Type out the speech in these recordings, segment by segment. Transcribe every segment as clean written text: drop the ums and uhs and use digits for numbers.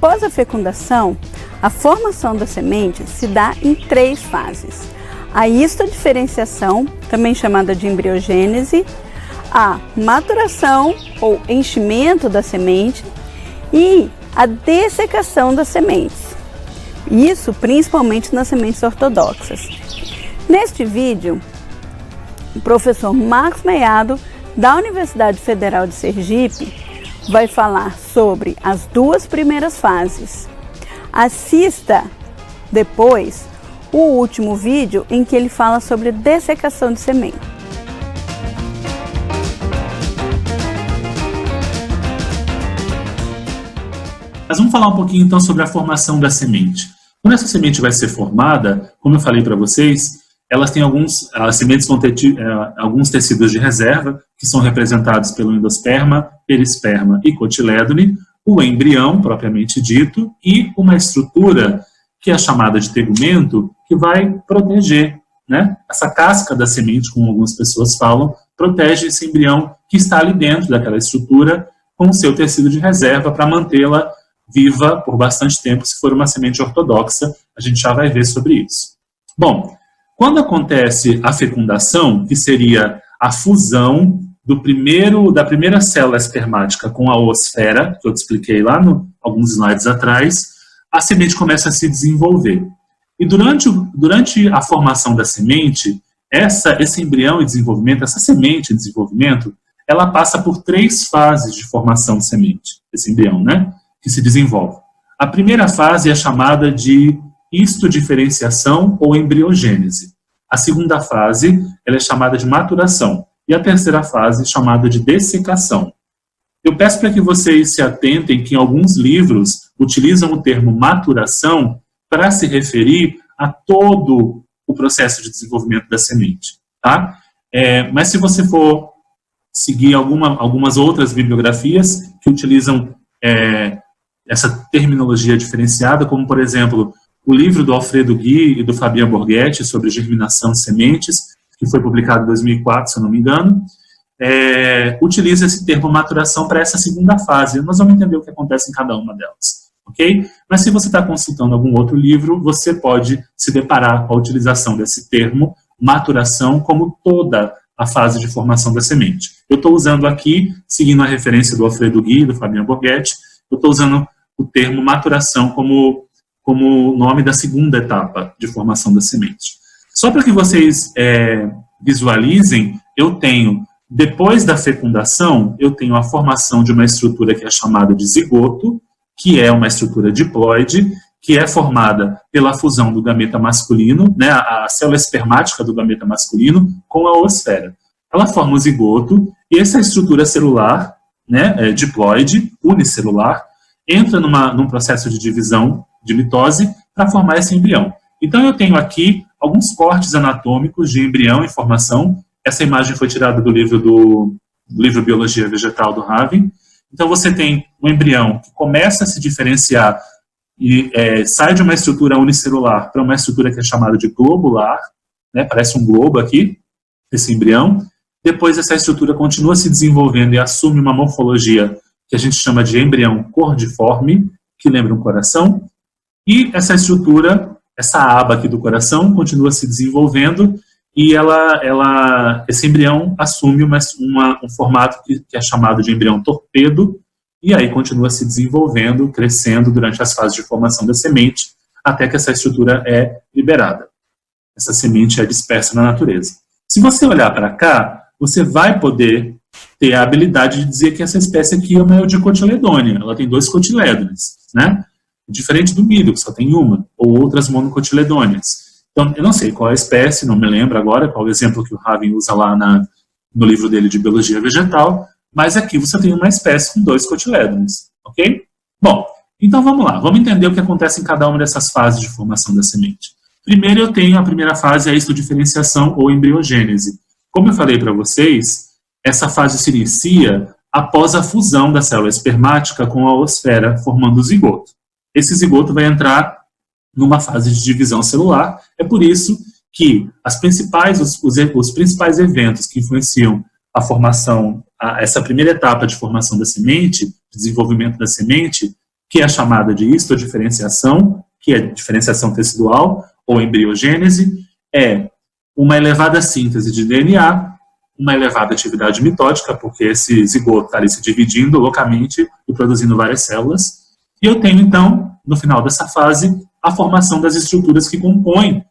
Após a fecundação, a formação da semente se dá em 3 fases. A histodiferenciação, também chamada de embriogênese, a maturação ou enchimento da semente e a dessecação das sementes. Isso principalmente nas sementes ortodoxas. Neste vídeo, o professor Marcos Meiado, da Universidade Federal de Sergipe, vai falar sobre as 2 primeiras fases. Assista depois o último vídeo em que ele fala sobre dessecação de semente. Mas vamos falar um pouquinho então sobre a formação da semente. Quando essa semente vai ser formada, como eu falei para vocês, as sementes vão ter alguns tecidos de reserva, que são representados pelo endosperma, perisperma e cotilédone, o embrião, propriamente dito, e uma estrutura que é chamada de tegumento, que vai proteger, né? Essa casca da semente, como algumas pessoas falam, protege esse embrião que está ali dentro daquela estrutura com o seu tecido de reserva para mantê-la viva por bastante tempo, se for uma semente ortodoxa. A gente já vai ver sobre isso. Bom, quando acontece a fecundação, que seria a fusão da primeira célula espermática com a oosfera, que eu te expliquei lá alguns slides atrás, a semente começa a se desenvolver. E durante a formação da semente, esse embrião em desenvolvimento, essa semente em desenvolvimento, ela passa por 3 fases de formação de semente, esse embrião, né, que se desenvolve. A primeira fase é chamada de histodiferenciação ou embriogênese. A segunda fase ela é chamada de maturação. E a terceira fase é chamada de dessecação. Eu peço para que vocês se atentem que em alguns livros utilizam o termo maturação para se referir a todo o processo de desenvolvimento da semente. Tá? Mas se você for seguir algumas outras bibliografias que utilizam essa terminologia diferenciada, como, por exemplo, o livro do Alfredo Gui e do Fabian Borghetti sobre germinação de sementes, que foi publicado em 2004, se eu não me engano, utiliza esse termo maturação para essa segunda fase. Nós vamos entender o que acontece em cada uma delas, ok? Mas se você está consultando algum outro livro, você pode se deparar com a utilização desse termo maturação como toda a fase de formação da semente. Eu estou usando aqui, seguindo a referência do Alfredo Gui e do Fabian Borghetti, eu estou usando o termo maturação como nome da segunda etapa de formação da semente. Só para que vocês visualizem, depois da fecundação, eu tenho a formação de uma estrutura que é chamada de zigoto, que é uma estrutura diploide, que é formada pela fusão do gameta masculino, né, a célula espermática do gameta masculino, com a oosfera. Ela forma o zigoto, e essa estrutura celular, né, diploide, unicelular, entra num processo de divisão, de mitose, para formar esse embrião. Então eu tenho aqui alguns cortes anatômicos de embrião em formação. Essa imagem foi tirada do livro Biologia Vegetal do Raven. Então você tem um embrião que começa a se diferenciar e sai de uma estrutura unicelular para uma estrutura que é chamada de globular, né, parece um globo aqui, esse embrião. Depois essa estrutura continua se desenvolvendo e assume uma morfologia que a gente chama de embrião cordiforme, que lembra um coração. E essa estrutura, essa aba aqui do coração, continua se desenvolvendo e esse embrião assume um formato que é chamado de embrião torpedo, e aí continua se desenvolvendo, crescendo durante as fases de formação da semente, até que essa estrutura é liberada. Essa semente é dispersa na natureza. Se você olhar para cá, você vai poder ter a habilidade de dizer que essa espécie aqui é uma Eudicotyledônia. Ela tem 2 cotilédones, né? Diferente do milho, que só tem uma, ou outras monocotiledôneas. Então, eu não sei qual é a espécie, não me lembro agora qual é o exemplo que o Raven usa lá no livro dele de Biologia Vegetal, mas aqui você tem uma espécie com 2 cotilédones, ok? Bom, então vamos lá, vamos entender o que acontece em cada uma dessas fases de formação da semente. Primeiro eu tenho a primeira fase, a histodiferenciação ou embriogênese. Como eu falei para vocês, essa fase se inicia após a fusão da célula espermática com a oosfera, formando o zigoto. Esse zigoto vai entrar numa fase de divisão celular. É por isso que os principais eventos que influenciam a formação, essa primeira etapa de formação da semente, desenvolvimento da semente, que é chamada de histodiferenciação, que é diferenciação tecidual ou embriogênese, é uma elevada síntese de DNA, uma elevada atividade mitótica, porque esse zigoto está ali se dividindo loucamente e produzindo várias células. E eu tenho, então, no final dessa fase, a formação das estruturas que compõem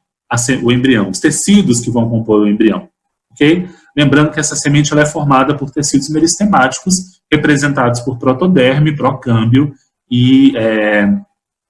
o embrião, os tecidos que vão compor o embrião. Okay? Lembrando que essa semente ela é formada por tecidos meristemáticos, representados por protoderme, procâmbio e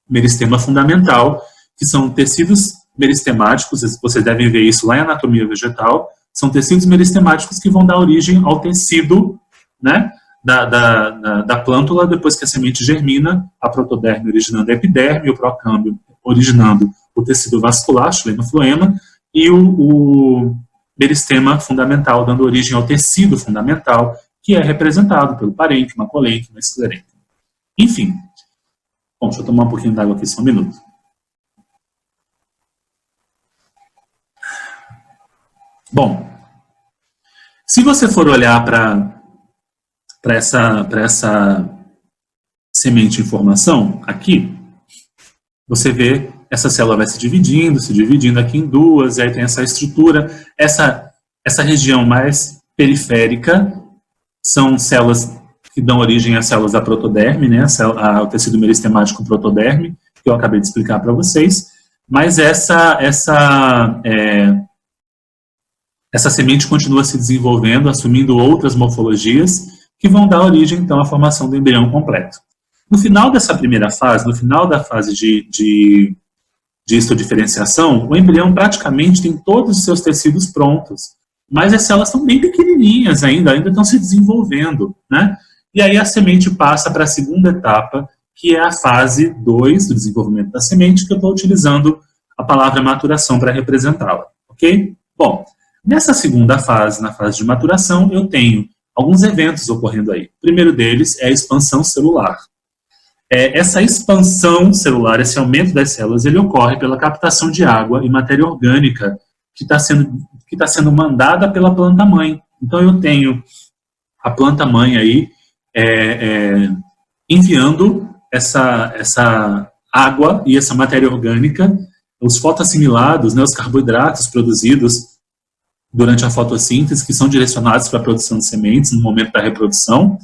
meristema fundamental, que são tecidos meristemáticos, vocês devem ver isso lá em anatomia vegetal, são tecidos meristemáticos que vão dar origem ao tecido, né, da plântula, depois que a semente germina, a protoderme originando a epiderme, o procâmbio originando o tecido vascular, xilema-floema, e o meristema fundamental, dando origem ao tecido fundamental, que é representado pelo parênquima, colênquima, esclerênquima. Enfim. Bom, deixa eu tomar um pouquinho d'água aqui, só um minuto. Bom, se você for olhar para essa semente em formação, aqui, você vê essa célula vai se dividindo aqui em duas, e aí tem essa estrutura. Essa região mais periférica são células que dão origem às células da protoderme, né, ao tecido meristemático protoderme, que eu acabei de explicar para vocês, mas essa semente continua se desenvolvendo, assumindo outras morfologias, que vão dar origem, então, à formação do embrião completo. No final dessa primeira fase, no final da fase de histodiferenciação, o embrião praticamente tem todos os seus tecidos prontos, mas as células estão bem pequenininhas ainda estão se desenvolvendo, né? E aí a semente passa para a segunda etapa, que é a fase 2 do desenvolvimento da semente, que eu estou utilizando a palavra maturação para representá-la, ok? Bom, nessa segunda fase, na fase de maturação, eu tenho alguns eventos ocorrendo aí. O primeiro deles é a expansão celular. Essa expansão celular, esse aumento das células, ele ocorre pela captação de água e matéria orgânica que está sendo mandada pela planta-mãe. Então, eu tenho a planta-mãe aí enviando essa água e essa matéria orgânica, os fotoassimilados, né, os carboidratos produzidos durante a fotossíntese, que são direcionados para a produção de sementes no momento da reprodução.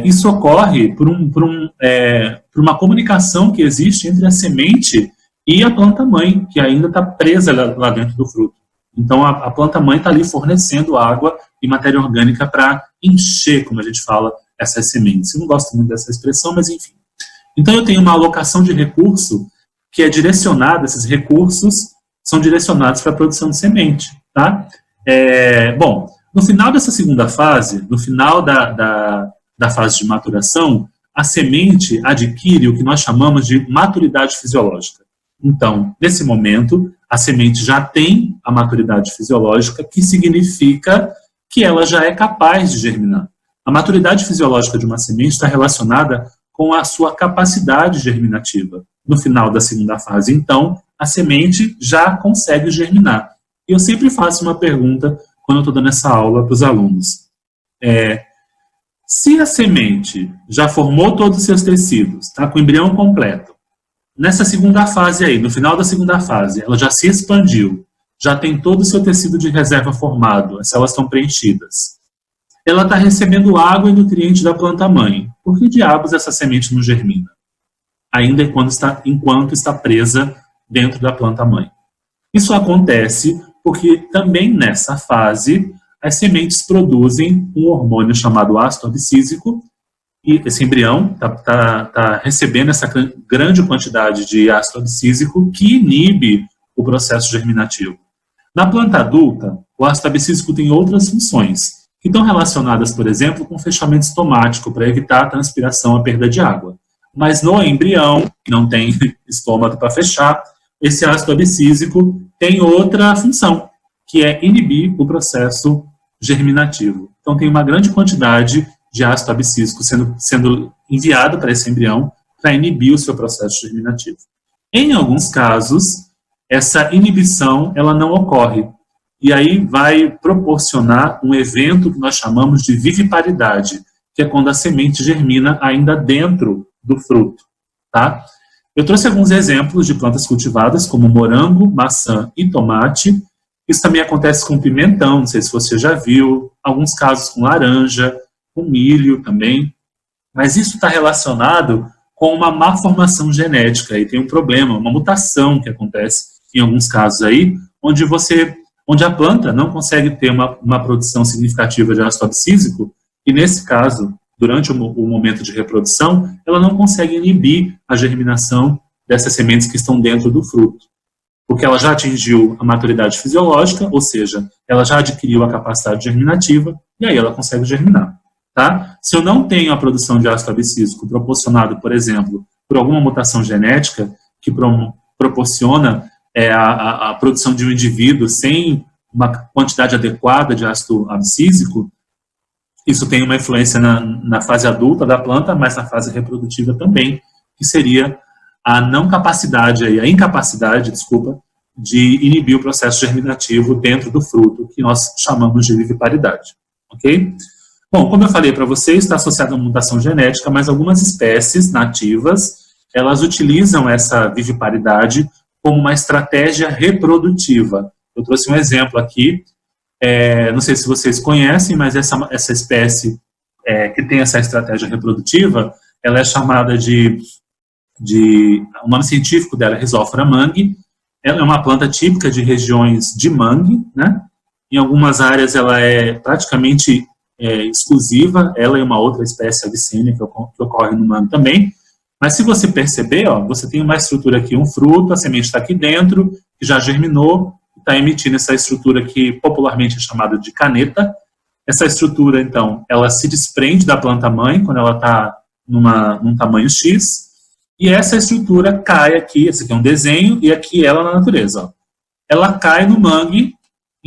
Isso ocorre por uma comunicação que existe entre a semente e a planta-mãe, que ainda está presa lá dentro do fruto. Então, a planta-mãe está ali fornecendo água e matéria orgânica para encher, como a gente fala, essas sementes. Eu não gosto muito dessa expressão, mas enfim. Então, eu tenho uma alocação de recurso que é direcionada, esses recursos são direcionados para a produção de semente. Tá? Bom, no final dessa segunda fase, no final da fase de maturação, a semente adquire o que nós chamamos de maturidade fisiológica. Então, nesse momento, a semente já tem a maturidade fisiológica, que significa que ela já é capaz de germinar. A maturidade fisiológica de uma semente está relacionada com a sua capacidade germinativa. No final da segunda fase, então, a semente já consegue germinar. E eu sempre faço uma pergunta quando eu estou dando essa aula para os alunos. Se a semente já formou todos os seus tecidos, está com o embrião completo, nessa segunda fase aí, no final da segunda fase, ela já se expandiu, já tem todo o seu tecido de reserva formado, as células estão preenchidas. Ela está recebendo água e nutrientes da planta-mãe. Por que diabos essa semente não germina? Ainda enquanto está presa dentro da planta-mãe. Isso acontece porque também nessa fase as sementes produzem um hormônio chamado ácido abscísico, e esse embrião está recebendo essa grande quantidade de ácido abscísico que inibe o processo germinativo. Na planta adulta, o ácido abscísico tem outras funções, que estão relacionadas, por exemplo, com fechamento estomático, para evitar a transpiração, a perda de água. Mas no embrião, que não tem estômago para fechar, esse ácido abscísico tem outra função, que é inibir o processo germinativo. Então, tem uma grande quantidade de ácido abscísico sendo enviado para esse embrião para inibir o seu processo germinativo. Em alguns casos, essa inibição ela não ocorre. E aí vai proporcionar um evento que nós chamamos de viviparidade, que é quando a semente germina ainda dentro do fruto, tá? Eu trouxe alguns exemplos de plantas cultivadas, como morango, maçã e tomate. Isso também acontece com pimentão, não sei se você já viu, alguns casos com laranja, com milho também. Mas isso está relacionado com uma má formação genética, e tem um problema, uma mutação que acontece em alguns casos aí, onde a planta não consegue ter uma produção significativa de ácido abscísico, e nesse caso, durante o momento de reprodução, ela não consegue inibir a germinação dessas sementes que estão dentro do fruto, porque ela já atingiu a maturidade fisiológica, ou seja, ela já adquiriu a capacidade germinativa, e aí ela consegue germinar. Tá? Se eu não tenho a produção de ácido abscísico proporcionado, por exemplo, por alguma mutação genética que proporciona a produção de um indivíduo sem uma quantidade adequada de ácido abscísico, isso tem uma influência na fase adulta da planta, mas na fase reprodutiva também, que seria a incapacidade de inibir o processo germinativo dentro do fruto, que nós chamamos de viviparidade. Ok? Bom, como eu falei para vocês, está associado a uma mutação genética, mas algumas espécies nativas, elas utilizam essa viviparidade como uma estratégia reprodutiva. Eu trouxe um exemplo aqui, não sei se vocês conhecem, mas essa espécie que tem essa estratégia reprodutiva, ela é chamada o nome científico dela é Rhizophora mangue. Ela é uma planta típica de regiões de mangue, né? Em algumas áreas ela é praticamente exclusiva, ela e uma outra espécie avicênia que ocorre no mangue também. Mas se você perceber, ó, você tem uma estrutura aqui, um fruto, a semente está aqui dentro, que já germinou, está emitindo essa estrutura que popularmente é chamada de caneta. Essa estrutura, então, ela se desprende da planta-mãe quando ela está num tamanho X, e essa estrutura cai aqui, esse aqui é um desenho, e aqui ela na natureza. Ó. Ela cai no mangue,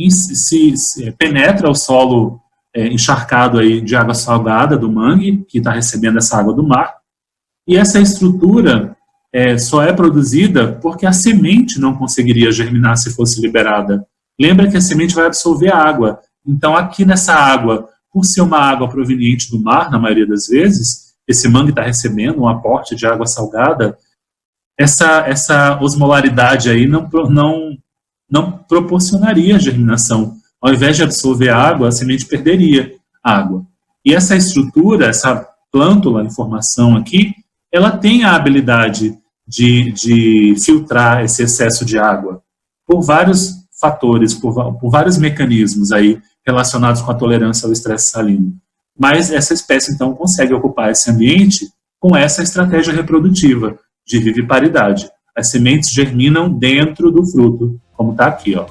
se penetra o solo encharcado aí de água salgada do mangue, que está recebendo essa água do mar, e essa estrutura só é produzida porque a semente não conseguiria germinar se fosse liberada. Lembra que a semente vai absorver a água. Então, aqui nessa água, por ser uma água proveniente do mar, na maioria das vezes, esse mangue está recebendo um aporte de água salgada, essa osmolaridade aí não proporcionaria germinação. Ao invés de absorver a água, a semente perderia água. E essa estrutura, essa plântula em formação aqui, ela tem a habilidade de filtrar esse excesso de água por vários fatores, por vários mecanismos aí relacionados com a tolerância ao estresse salino. Mas essa espécie, então, consegue ocupar esse ambiente com essa estratégia reprodutiva de viviparidade. As sementes germinam dentro do fruto, como está aqui, ó.